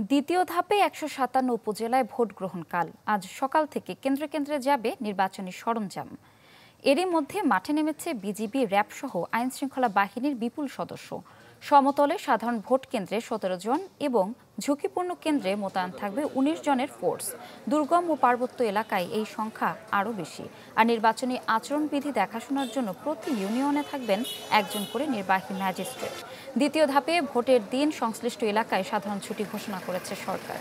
দ্বিতীয় ধাপে ১৫৭ উপজেলায় ভোট গ্রহণকাল। আজ সকাল থেকে কেন্দ্রে কেন্দ্রে যাবে নির্বাচনী সরঞ্জাম। এরই মধ্যে মাঠে নেমেছে বিজিবি, র্যাব সহ আইনশৃঙ্খলা বাহিনীর বিপুল সদস্য। সমতলে সাধারণ ভোট কেন্দ্রে ১৭ জন এবং ঝুঁকিপূর্ণ কেন্দ্রে মোতায়েন থাকবে ১৯ জনের ফোর্স। দুর্গম ও পার্বত্য এলাকায় এই সংখ্যা আরও বেশি। আর নির্বাচনী আচরণবিধি দেখাশোনার জন্য প্রতি ইউনিয়নে থাকবেন একজন করে নির্বাহী ম্যাজিস্ট্রেট। দ্বিতীয় ধাপে ভোটের দিন সংশ্লিষ্ট এলাকায় সাধারণ ছুটি ঘোষণা করেছে সরকার।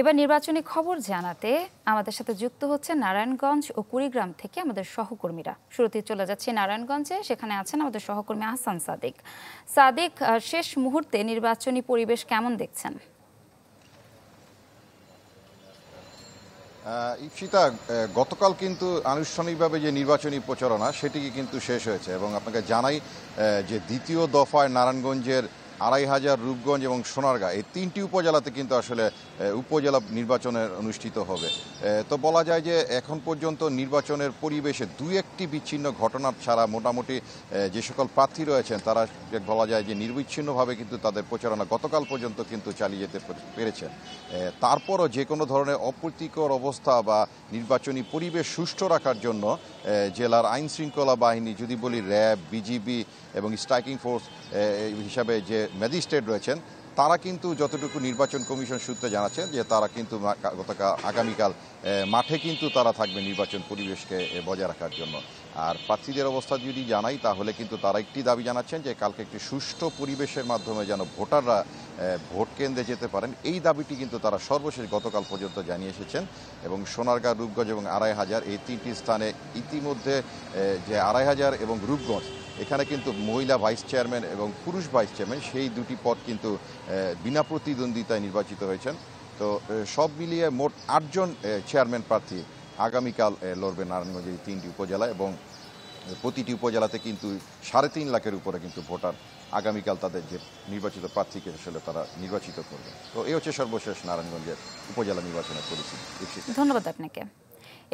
এবার নির্বাচনী খবর জানাতে আমাদের সাথে যুক্ত হচ্ছে নারায়ণগঞ্জ ও কুড়িগ্রাম থেকে আমাদের সহকর্মীরা। শুরুতে চলে যাচ্ছে নারায়ণগঞ্জে, সেখানে আছেন আমাদের সহকর্মী আহসান সাদিক। সাদিক, শেষ মুহূর্তে নির্বাচনী পরিবেশ কেমন দেখছেন? ঈপ্সিতা, গতকাল কিন্তু আনুষ্ঠানিকভাবে যে নির্বাচনী প্রচারণা সেটি কিন্তু শেষ হয়েছে এবং আপনাকে জানাই যে দ্বিতীয় দফায় নারায়ণগঞ্জের ২৫০০, রূপগঞ্জ এবং সোনারগাঁ এই তিনটি উপজেলাতে কিন্তু আসলে উপজেলা নির্বাচনের অনুষ্ঠিত হবে। তো বলা যায় যে এখন পর্যন্ত নির্বাচনের পরিবেশে দুই একটি বিচ্ছিন্ন ঘটনা ছাড়া মোটামুটি যে সকল প্রার্থী রয়েছেন তারা বলা যায় যে নির্বিচ্ছিন্নভাবে কিন্তু তাদের প্রচারণা গতকাল পর্যন্ত কিন্তু চালিয়ে যেতে পেরেছেন। তারপরও যে কোনো ধরনের অপ্রীতিকর অবস্থা বা নির্বাচনী পরিবেশ সুষ্ঠু রাখার জন্য জেলার আইনশৃঙ্খলা বাহিনী, যদি বলি র্যাব, বিজিবি এবং স্ট্রাইকিং ফোর্স হিসাবে যে ম্যাজিস্ট্রেট রয়েছেন, তারা কিন্তু যতটুকু নির্বাচন কমিশন সূত্রে জানাচ্ছেন যে তারা কিন্তু আগামীকাল মাঠে কিন্তু তারা থাকবে নির্বাচন পরিবেশকে বজায় রাখার জন্য। আর প্রার্থীদের অবস্থা যদি জানাই তাহলে কিন্তু তারা একটি দাবি জানাচ্ছেন যে কালকে একটি সুষ্ঠু পরিবেশের মাধ্যমে যেন ভোটাররা ভোট কেন্দ্রে যেতে পারেন, এই দাবিটি কিন্তু তারা সর্বশেষ গতকাল পর্যন্ত জানিয়ে এসেছেন। এবং সোনারগাঁ, রূপগঞ্জ এবং ২৫০০ এই তিনটি স্থানে ইতিমধ্যে যে ২৫০০ এবং রূপগঞ্জ, এখানে কিন্তু মহিলা ভাইস চেয়ারম্যান এবং পুরুষ ভাইস চেয়ারম্যান সেই দুটি পদ কিন্তু বিনা প্রতিদ্বন্দ্বিতায় নির্বাচিত হয়েছেন। তো সব মিলিয়ে মোট ৮ জন চেয়ারম্যান প্রার্থী আগামীকাল লড়বে নারায়ণগঞ্জের তিনটি উপজেলা এবং প্রতিটি উপজেলাতে কিন্তু ৩.৫ লাখের উপরে কিন্তু ভোটার আগামীকাল তাদের যে নির্বাচিত প্রার্থীকে আসলে তারা নির্বাচিত করবে। তো এই হচ্ছে সর্বশেষ নারায়ণগঞ্জের উপজেলা নির্বাচনের পরিস্থিতি। ধন্যবাদ আপনাকে।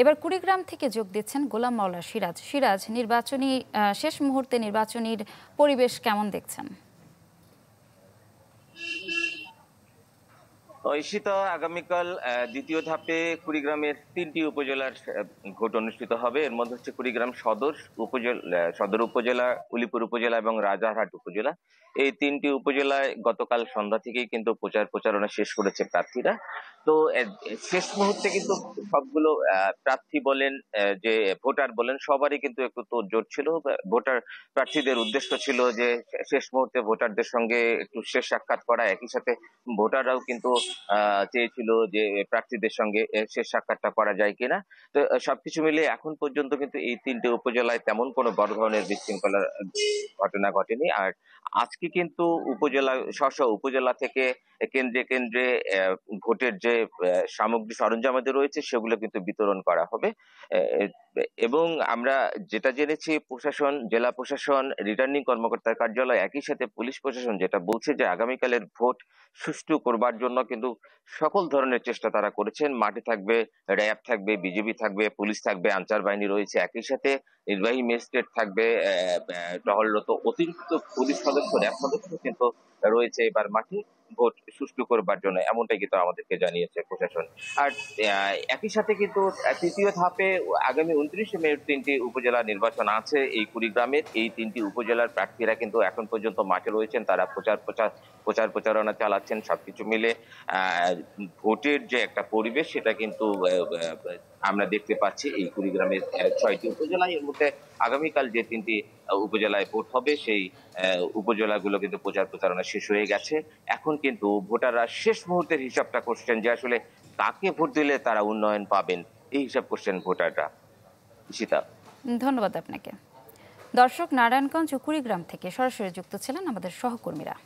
এবার কুড়িগ্রাম থেকে যোগ দিচ্ছেন গোলাম মাওলা সিরাজ। সিরাজ, নির্বাচনী শেষ মুহূর্তে নির্বাচনীর পরিবেশ কেমন দেখছেন? ঈশিতা, আগামীকাল দ্বিতীয় ধাপে কুড়িগ্রামের ৩টি উপজেলার ভোট অনুষ্ঠিত হবে। এর মধ্যে হচ্ছে কুড়িগ্রাম সদর উপজেলা, উলিপুর উপজেলা এবং রাজারহাট উপজেলা। এই ৩টি উপজেলায় গতকাল সন্ধ্যা থেকেই কিন্তু প্রচারণা শেষ করেছে প্রার্থীরা। তো শেষ মুহূর্তে কিন্তু সবগুলো প্রার্থী বলেন, যে ভোটার বলেন, সবারই কিন্তু একটু তোড়জোড় ছিল। প্রার্থীদের উদ্দেশ্য ছিল যে শেষ মুহূর্তে ভোটারদের সঙ্গে একটু শেষ সাক্ষাৎ করা, একই সাথে ভোটাররাও কিন্তু চেয়েছিল যে প্রার্থীদের সঙ্গে শেষ সাক্ষাৎটা করা যায় কিনা। তো সবকিছু মিলিয়ে এখন পর্যন্ত কিন্তু এই ৩টে উপজেলায় তেমন কোনো বড় ধরনের বিশৃঙ্খলার ঘটনা ঘটেনি। আর আজকে কিন্তু স্ব উপজেলা থেকে কেন্দ্রে কেন্দ্রে ভোটের যে সামগ্রী সরঞ্জামাদি রয়েছে সেগুলো কিন্তু বিতরণ করা হবে। এবং আমরা যেটা জেনেছি, জেলা প্রশাসন, রিটার্নিং কর্মকর্তার কার্যালয়, একই সাথে পুলিশ প্রশাসন যেটা বলছে যে আগামীকালের ভোট সুষ্ঠু করবার জন্য কিন্তু সকল ধরনের চেষ্টা তারা করেছেন। মাঠে থাকবে র্যাব, থাকবে বিজিবি, থাকবে পুলিশ, থাকবে আনসার বাহিনী রয়েছে, একই সাথে নির্বাহী ম্যাজিস্ট্রেট থাকবে, টহলরত অতিরিক্ত পুলিশ সদস্য, র্যাব সদস্য কিন্তু রয়েছে এবার মাঠে ভোট সুষ্ঠু করবার জন্য, এমনটাই কিন্তু আমাদেরকে জানিয়েছে প্রশাসন। আর একই সাথে কিন্তু তৃতীয় ধাপে আগামী ২৯শে মে ৩টি উপজেলা নির্বাচন আছে এই কুড়িগ্রামের। এই ৩টি উপজেলার প্রার্থীরা কিন্তু এখন পর্যন্ত মাঠে রয়েছেন, তারা প্রচারণা চালাচ্ছেন। সবকিছু মিলে ভোটের যে একটা পরিবেশ সেটা কিন্তু আমরা দেখতে পাচ্ছি এই কুড়িগ্রামের ৬টি উপজেলায়। এর মধ্যে আগামীকাল যে ৩টি উপজেলায় ভোট হবে সেই উপজেলাগুলো কিন্তু প্রচারণা শেষ হয়ে গেছে। এখন কিন্তু ভোটাররা শেষ মুহূর্তের হিসাবটা করছেন যে আসলে কাকে ভোট দিলে তারা উন্নয়ন পাবেন, এই হিসাব করছেন ভোটাররা। ঈশিতা, ধন্যবাদ আপনাকে। দর্শক, নারায়ণগঞ্জ ও কুড়িগ্রাম থেকে সরাসরি যুক্ত ছিলেন আমাদের সহকর্মীরা।